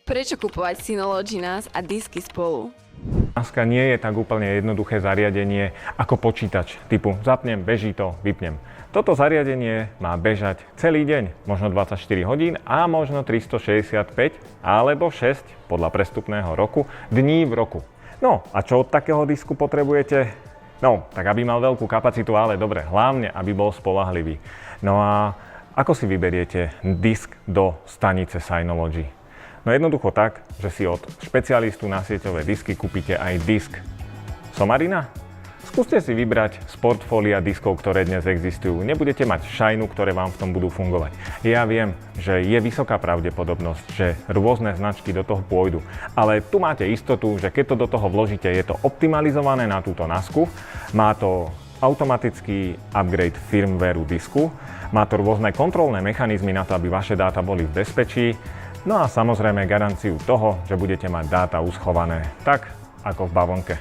Prečo kupovať Synology NAS a disky spolu? Naska nie je tak úplne jednoduché zariadenie ako počítač typu zapnem, beží to, vypnem. Toto zariadenie má bežať celý deň, možno 24 hodín a možno 365 alebo 6 podľa prestupného roku dní v roku. No a čo od takého disku potrebujete? No, tak aby mal veľkú kapacitu, ale dobre, hlavne aby bol spoľahlivý. No a ako si vyberiete disk do stanice Synology? No jednoducho tak, že si od špecialistu na sieťové disky kúpite aj disk Somarina. Skúste si vybrať z portfólia diskov, ktoré dnes existujú. Nebudete mať šajnu, ktoré vám v tom budú fungovať. Ja viem, že je vysoká pravdepodobnosť, že rôzne značky do toho pôjdu. Ale tu máte istotu, že keď to do toho vložíte, je to optimalizované na túto nasku. Má to automatický upgrade firmwareu disku. Má to rôzne kontrolné mechanizmy na to, aby vaše dáta boli v bezpečí. No a samozrejme garanciu toho, že budete mať dáta uschované tak, ako v bavlnke.